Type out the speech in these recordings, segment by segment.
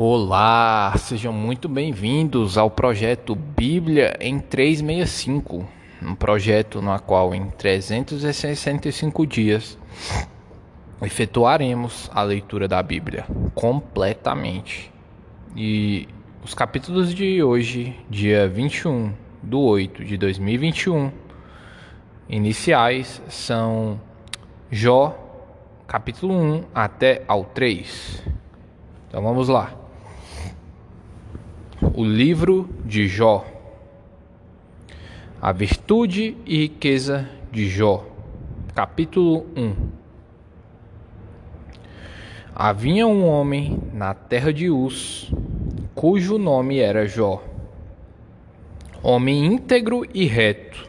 Olá, sejam muito bem-vindos ao projeto Bíblia em 365, um projeto no qual em 365 dias efetuaremos a leitura da Bíblia completamente. E os capítulos de hoje, dia 21/8/2021, iniciais são Jó, capítulo 1 até ao 3. Então vamos lá. O livro de Jó. A virtude e riqueza de Jó. Capítulo 1. Havia um homem na terra de Uz, cujo nome era Jó. Homem íntegro e reto,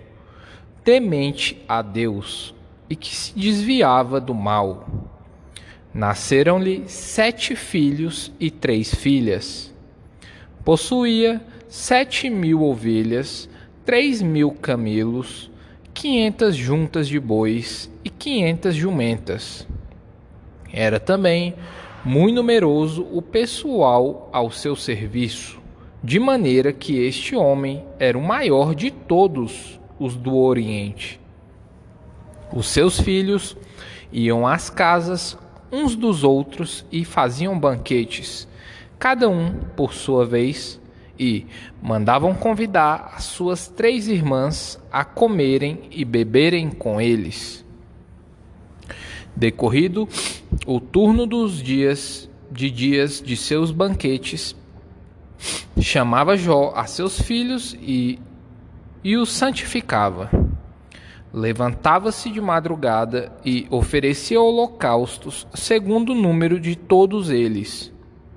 temente a Deus e que se desviava do mal. Nasceram-lhe 7 filhos e 3 filhas. Possuía 7.000 ovelhas, 3.000 camelos, 500 juntas de bois e 500 jumentas. Era também muito numeroso o pessoal ao seu serviço, de maneira que este homem era o maior de todos os do Oriente. Os seus filhos iam às casas uns dos outros e faziam banquetes, cada um por sua vez, e mandavam convidar as suas 3 irmãs a comerem e beberem com eles. Decorrido o turno dos dias de seus banquetes, chamava Jó a seus filhos e os santificava. Levantava-se de madrugada e oferecia holocaustos segundo o número de todos eles,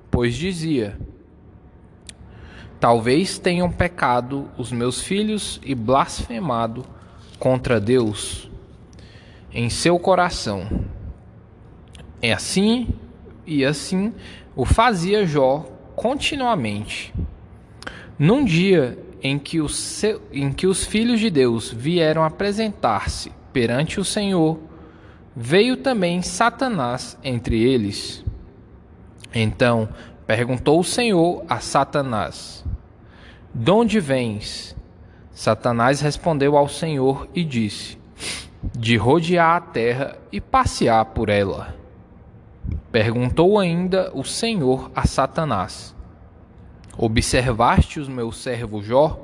pois dizia: talvez tenham pecado os meus filhos e blasfemado contra Deus em seu coração. Assim o fazia Jó continuamente. Num dia em que os filhos de Deus vieram apresentar-se perante o Senhor, veio também Satanás entre eles. Então perguntou o Senhor a Satanás: de onde vens? Satanás respondeu ao Senhor e disse: de rodear a terra e passear por ela. Perguntou ainda o Senhor a Satanás: observaste o meu servo Jó?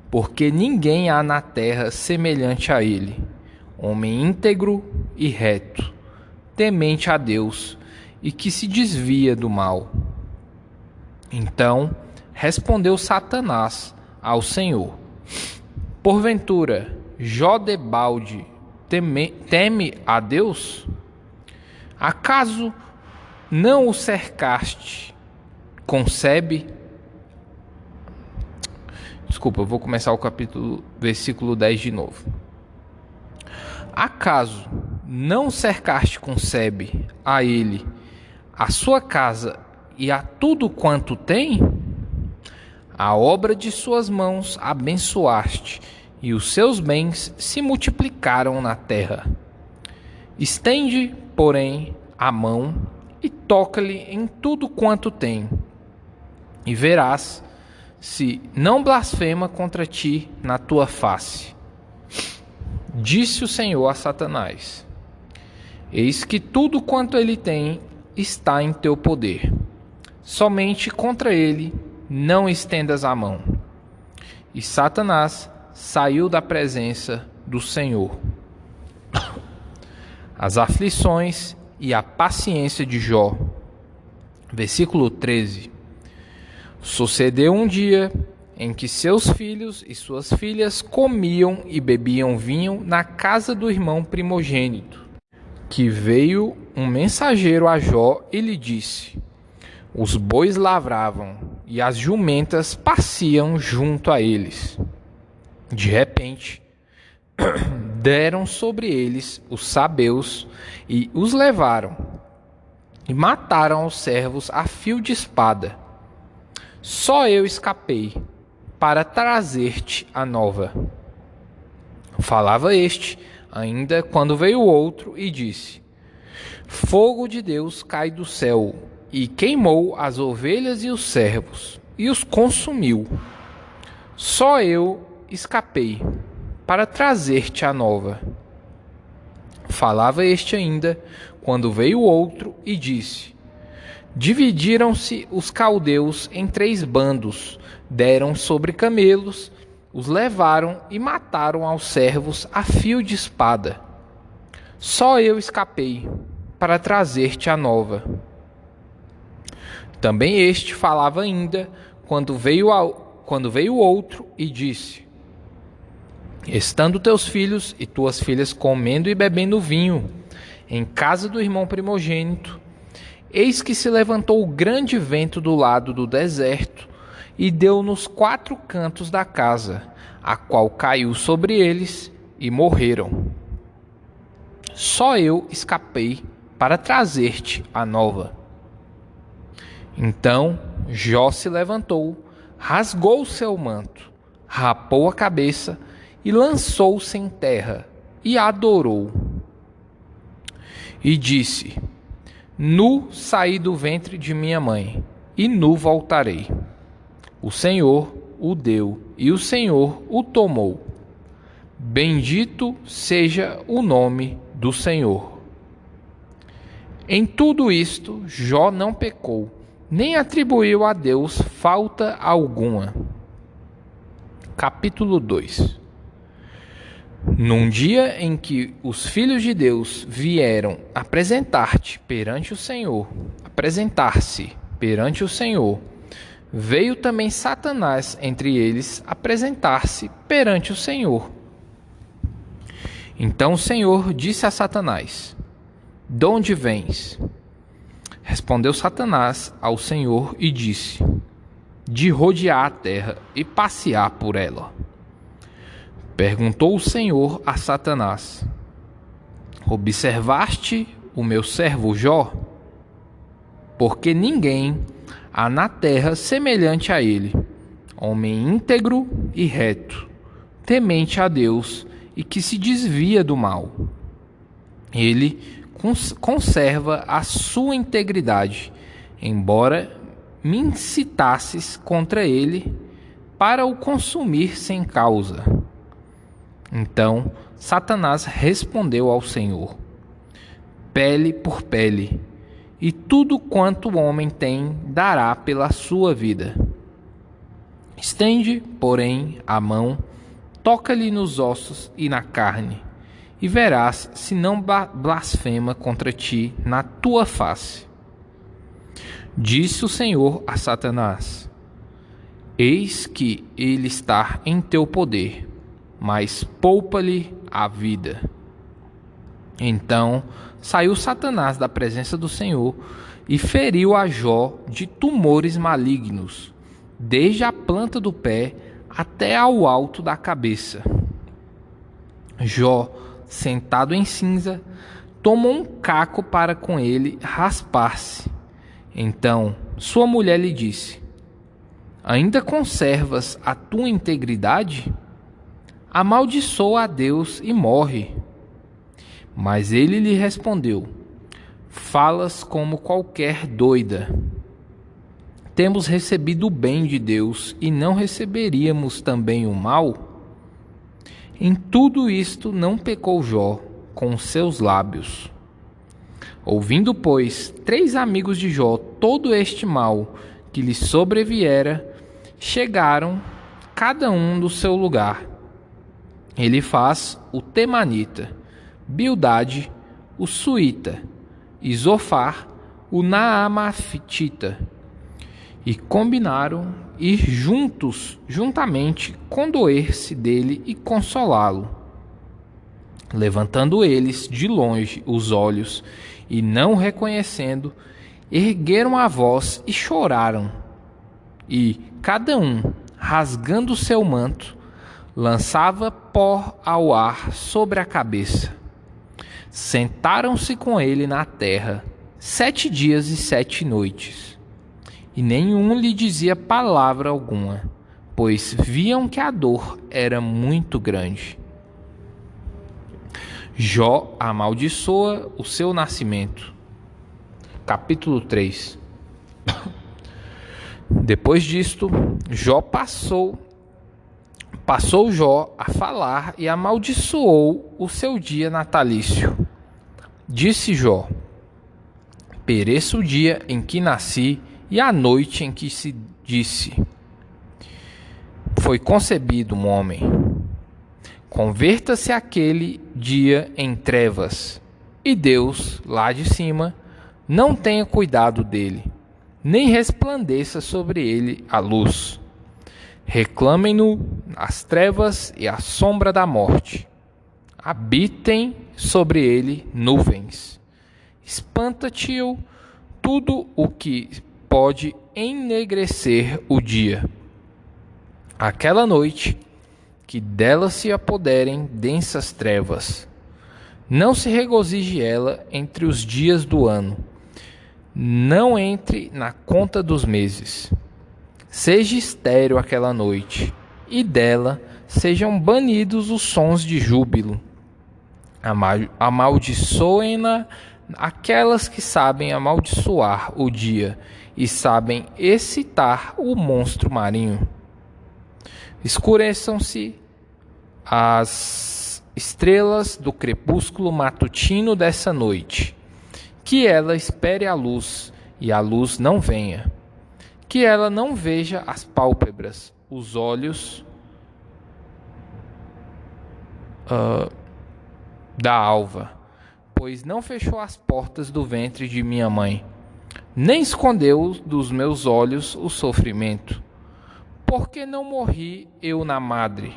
Porque ninguém há na terra semelhante a ele, homem íntegro e reto, temente a Deus e que se desvia do mal. Então respondeu Satanás ao Senhor: porventura Jó debalde teme a Deus? Acaso não o cercaste com sebe? Desculpa, eu vou começar o versículo 10 de novo. Acaso não cercaste com sebe a ele, a sua casa e a tudo quanto tem? A obra de suas mãos abençoaste, e os seus bens se multiplicaram na terra. Estende, porém, a mão e toca-lhe em tudo quanto tem, e verás se não blasfema contra ti na tua face. Disse o Senhor a Satanás: eis que tudo quanto ele tem está em teu poder. Somente contra ele não estendas a mão. E Satanás saiu da presença do Senhor. As aflições e a paciência de Jó. Versículo 13. Sucedeu um dia em que seus filhos e suas filhas comiam e bebiam vinho na casa do irmão primogênito, que veio um mensageiro a Jó e lhe disse: os bois lavravam e as jumentas passeam junto a eles. De repente, deram sobre eles os sabeus e os levaram, e mataram os servos a fio de espada. Só eu escapei para trazer-te a nova. Falava este ainda quando veio outro e disse: fogo de Deus cai do céu e queimou as ovelhas e os servos, e os consumiu. Só eu escapei, para trazer-te a nova. Falava este ainda, quando veio outro e disse: Dividiram-se os caldeus em 3 bandos, deram sobre camelos, os levaram e mataram aos servos a fio de espada. Só eu escapei, para trazer-te a nova. Também este falava ainda, quando veio outro e disse: Estando teus filhos e tuas filhas comendo e bebendo vinho, em casa do irmão primogênito, eis que se levantou grande vento do lado do deserto, e deu nos 4 cantos da casa, a qual caiu sobre eles, e morreram. Só eu escapei para trazer-te a nova. Então Jó se levantou, rasgou seu manto, rapou a cabeça e lançou-se em terra, e adorou. E disse: Nu saí do ventre de minha mãe, e nu voltarei. O Senhor o deu, e o Senhor o tomou. Bendito seja o nome do Senhor. Em tudo isto, Jó não pecou, nem atribuiu a Deus falta alguma. Capítulo 2. Num dia em que os filhos de Deus vieram apresentar-se perante o Senhor, veio também Satanás entre eles apresentar-se perante o Senhor. Então o Senhor disse a Satanás: De onde vens? Respondeu Satanás ao Senhor e disse: De rodear a terra e passear por ela. Perguntou o Senhor a Satanás: Observaste o meu servo Jó? Porque ninguém há na terra semelhante a ele, homem íntegro e reto, temente a Deus e que se desvia do mal. Ele conserva a sua integridade, embora me incitasses contra ele para o consumir sem causa. Então Satanás respondeu ao Senhor: Pele por pele, e tudo quanto o homem tem dará pela sua vida. Estende, porém, a mão, toca-lhe nos ossos e na carne, e verás se não blasfema contra ti na tua face. Disse o Senhor a Satanás: Eis que ele está em teu poder, mas poupa-lhe a vida. Então saiu Satanás da presença do Senhor e feriu a Jó de tumores malignos, desde a planta do pé até ao alto da cabeça. Jó, sentado em cinza, tomou um caco para com ele raspar-se. Então sua mulher lhe disse: Ainda conservas a tua integridade? Amaldiçoa a Deus e morre. Mas ele lhe respondeu: Falas como qualquer doida. Temos recebido o bem de Deus e não receberíamos também o mal? Em tudo isto não pecou Jó com seus lábios. Ouvindo, pois, 3 amigos de Jó todo este mal que lhe sobreviera, chegaram, cada um do seu lugar. Elifaz, o temanita, Bildade, o suíta, e Zofar, o naamafitita, e combinaram ir juntamente condoer-se dele e consolá-lo. Levantando eles de longe os olhos e não o reconhecendo, ergueram a voz e choraram. E cada um, rasgando seu manto, lançava pó ao ar sobre a cabeça. Sentaram-se com ele na terra 7 dias e 7 noites, e nenhum lhe dizia palavra alguma, pois viam que a dor era muito grande. Jó amaldiçoa o seu nascimento. Capítulo 3. Depois disto, passou Jó a falar e amaldiçoou o seu dia natalício. Disse Jó: pereça o dia em que nasci e a noite em que se disse: foi concebido um homem. Converta-se aquele dia em trevas, e Deus, lá de cima, não tenha cuidado dele, nem resplandeça sobre ele a luz. Reclamem-no as trevas e a sombra da morte. Habitem sobre ele nuvens. Espanta-te-o tudo o que pode enegrecer o dia. Aquela noite, que dela se apoderem densas trevas. Não se regozije ela entre os dias do ano. Não entre na conta dos meses. Seja estéril aquela noite, e dela sejam banidos os sons de júbilo. Amaldiçoem-na aquelas que sabem amaldiçoar o dia e sabem excitar o monstro marinho. Escureçam-se as estrelas do crepúsculo matutino dessa noite, que ela espere a luz e a luz não venha, que ela não veja as pálpebras, os olhos da alva, pois não fechou as portas do ventre de minha mãe, nem escondeu dos meus olhos o sofrimento. Por que não morri eu na madre?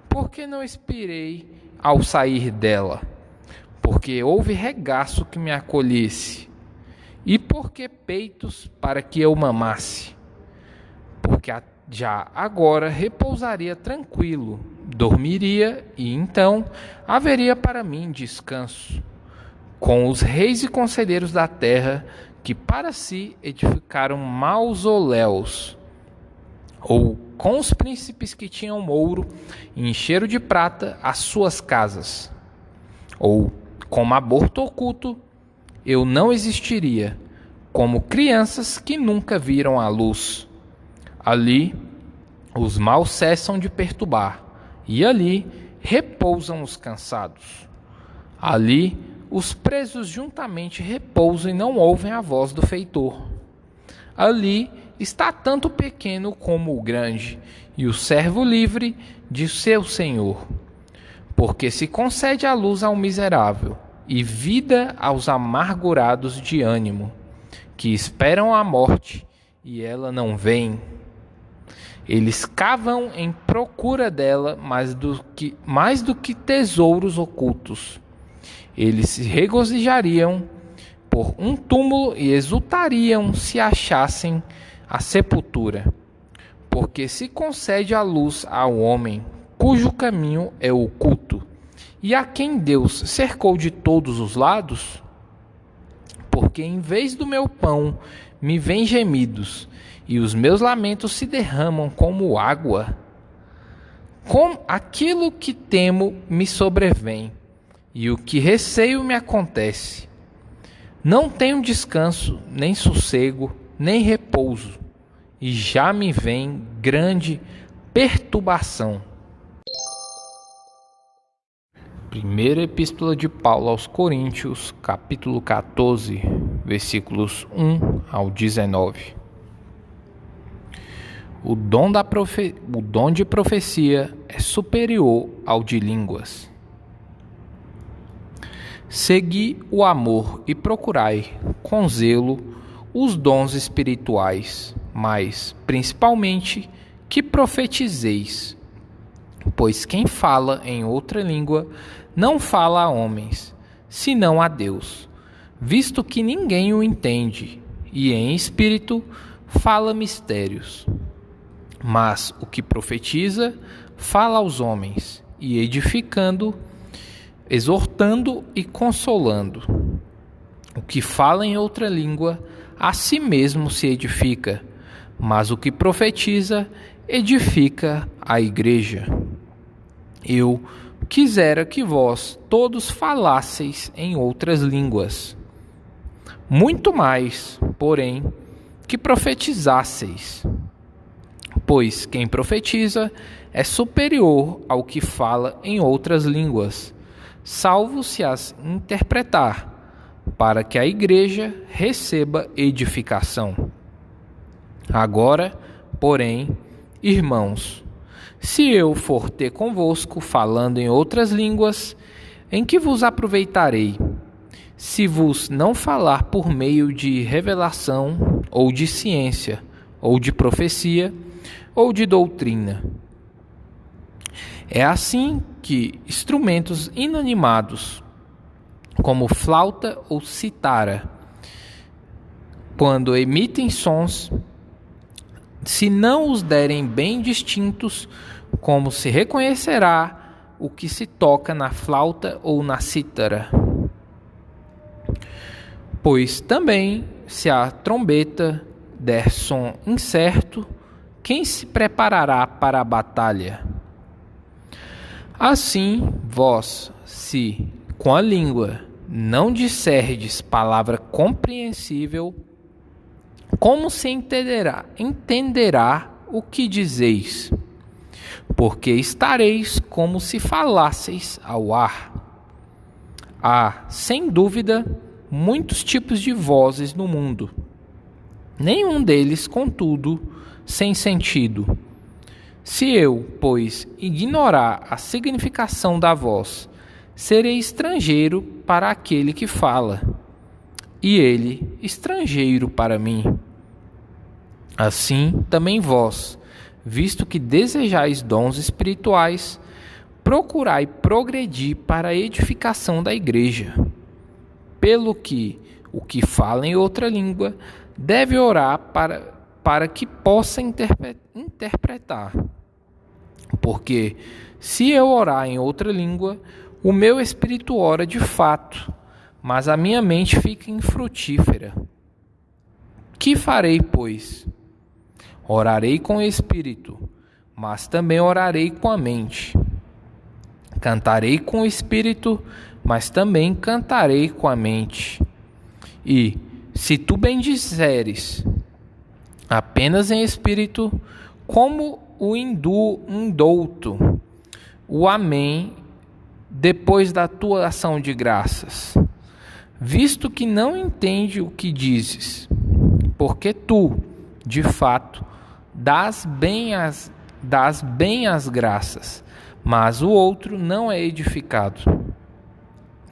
Por que não expirei ao sair dela? Porque houve regaço que me acolhesse, e por que peitos para que eu mamasse? Porque já agora repousaria tranquilo, dormiria, e então haveria para mim descanso, com os reis e conselheiros da terra que para si edificaram mausoléus, ou com os príncipes que tinham ouro e encheram de prata as suas casas, ou como aborto oculto, eu não existiria, como crianças que nunca viram a luz. Ali os maus cessam de perturbar, e ali repousam os cansados. Ali os presos juntamente repousam e não ouvem a voz do feitor. Ali está tanto o pequeno como o grande, e o servo livre de seu senhor. Porque se concede a luz ao miserável, e vida aos amargurados de ânimo, que esperam a morte, e ela não vem. Eles cavam em procura dela mais do que tesouros ocultos. Eles se regozijariam por um túmulo e exultariam se achassem a sepultura, porque se concede a luz ao homem, cujo caminho é oculto, e a quem Deus cercou de todos os lados. Porque em vez do meu pão me vêm gemidos, e os meus lamentos se derramam como água. Com aquilo que temo me sobrevém, e o que receio me acontece. Não tenho descanso, nem sossego, nem repouso, e já me vem grande perturbação. Primeira Epístola de Paulo aos Coríntios, capítulo 14, versículos 1 ao 19. O dom de profecia é superior ao de línguas. Segui o amor e procurai, com zelo, os dons espirituais, mas, principalmente, que profetizeis. Pois quem fala em outra língua não fala a homens, senão a Deus, visto que ninguém o entende, e em espírito fala mistérios. Mas o que profetiza fala aos homens, e edificando, exortando e consolando. O que fala em outra língua, a si mesmo se edifica, mas o que profetiza, edifica a igreja. Eu quisera que vós todos falasseis em outras línguas. Muito mais, porém, que profetizasseis. Pois quem profetiza é superior ao que fala em outras línguas, salvo se as interpretar, para que a igreja receba edificação. Agora, porém, irmãos, se eu for ter convosco falando em outras línguas, em que vos aproveitarei, se vos não falar por meio de revelação, ou de ciência, ou de profecia, ou de doutrina? É assim que instrumentos inanimados, como flauta ou citara, quando emitem sons, se não os derem bem distintos, como se reconhecerá o que se toca na flauta ou na cítara? Pois também, se a trombeta der som incerto, quem se preparará para a batalha? Assim, vós, se com a língua não disserdes palavra compreensível, como se entenderá o que dizeis? Porque estareis como se falasseis ao ar. Há, sem dúvida, muitos tipos de vozes no mundo. Nenhum deles, contudo, sem sentido. Se eu, pois, ignorar a significação da voz, serei estrangeiro para aquele que fala, e ele estrangeiro para mim. Assim também vós, visto que desejais dons espirituais, procurai progredir para a edificação da igreja. Pelo que o que fala em outra língua deve orar para que possa interpretar. Porque se eu orar em outra língua, o meu espírito ora de fato, mas a minha mente fica infrutífera. Que farei, pois? Orarei com o espírito, mas também orarei com a mente. Cantarei com o espírito, mas também cantarei com a mente. E, se tu bendizeres apenas em espírito, como o indouto, o amém, depois da tua ação de graças, visto que não entende o que dizes, porque tu, de fato, dás bem as graças, mas o outro não é edificado.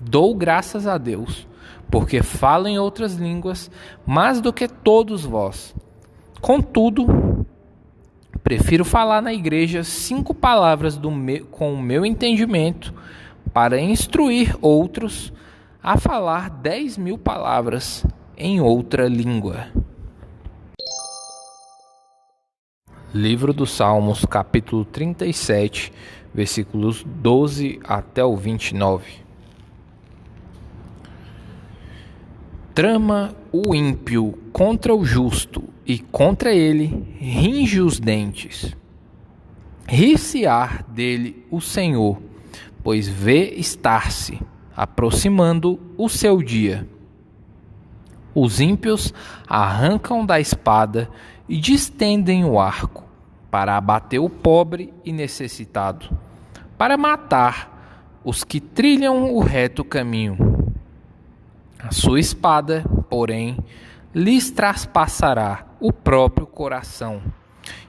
Dou graças a Deus, porque falo em outras línguas mais do que todos vós. Contudo, prefiro falar na igreja 5 palavras com o meu entendimento, para instruir outros a falar 10.000 palavras em outra língua. Livro dos Salmos, capítulo 37, versículos 12 até o 29. Trama o ímpio contra o justo, e contra ele ringe os dentes. Rir-se-á dele o Senhor, pois vê estar-se aproximando o seu dia. Os ímpios arrancam da espada e distendem o arco, para abater o pobre e necessitado, para matar os que trilham o reto caminho. A sua espada, porém, lhes traspassará o próprio coração,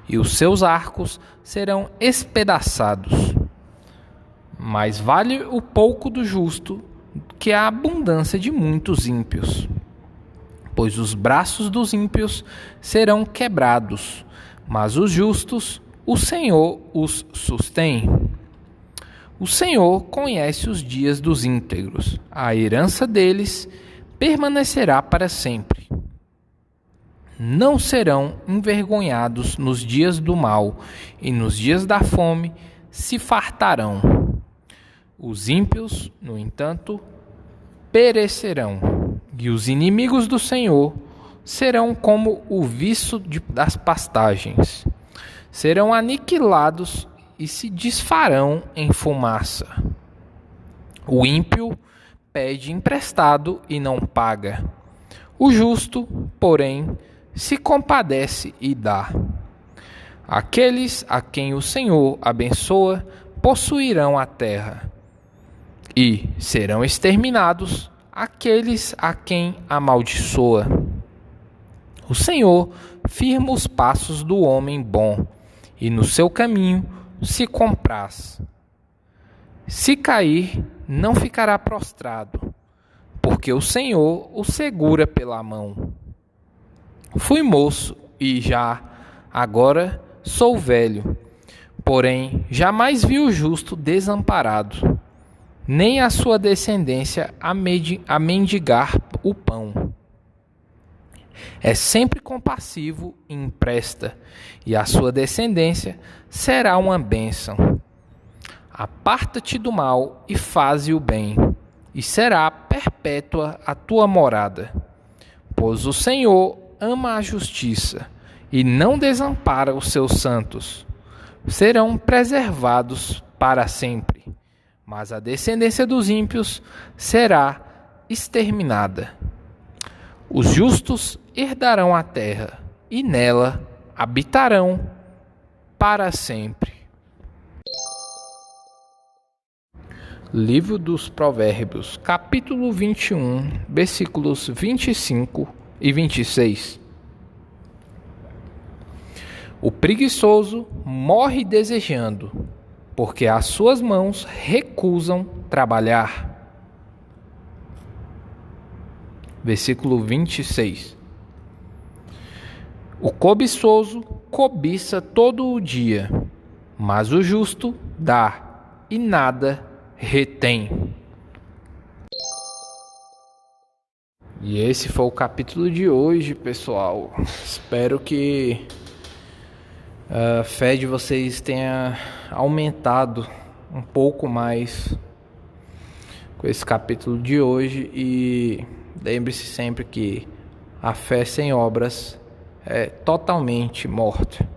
e os seus arcos serão espedaçados. Mais vale o pouco do justo que a abundância de muitos ímpios, pois os braços dos ímpios serão quebrados, mas os justos, o Senhor os sustém. O Senhor conhece os dias dos íntegros, a herança deles permanecerá para sempre. Não serão envergonhados nos dias do mal, e nos dias da fome se fartarão. Os ímpios, no entanto, perecerão, e os inimigos do Senhor serão como o viço das pastagens. Serão aniquilados e se desfarão em fumaça. O ímpio pede emprestado e não paga. O justo, porém, se compadece e dá. Aqueles a quem o Senhor abençoa possuirão a terra, e serão exterminados aqueles a quem amaldiçoa. O Senhor firma os passos do homem bom, e no seu caminho se compraz. Se cair, não ficará prostrado, porque o Senhor o segura pela mão. Fui moço e agora sou velho, porém jamais vi o justo desamparado, nem a sua descendência a mendigar o pão. É sempre compassivo e empresta, e a sua descendência será uma bênção. Aparta-te do mal e faze o bem, e será perpétua a tua morada. Pois o Senhor ama a justiça, e não desampara os seus santos. Serão preservados para sempre, mas a descendência dos ímpios será exterminada. Os justos herdarão a terra, e nela habitarão para sempre. Livro dos Provérbios, capítulo 21, versículos 25 e 26. O preguiçoso morre desejando, porque as suas mãos recusam trabalhar. Versículo 26. O cobiçoso cobiça todo o dia, mas o justo dá e nada retém. E esse foi o capítulo de hoje, pessoal. Espero que a fé de vocês tenha aumentado um pouco mais com esse capítulo de hoje. E lembre-se sempre que a fé sem obras é totalmente morta.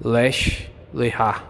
Lesh Lehar.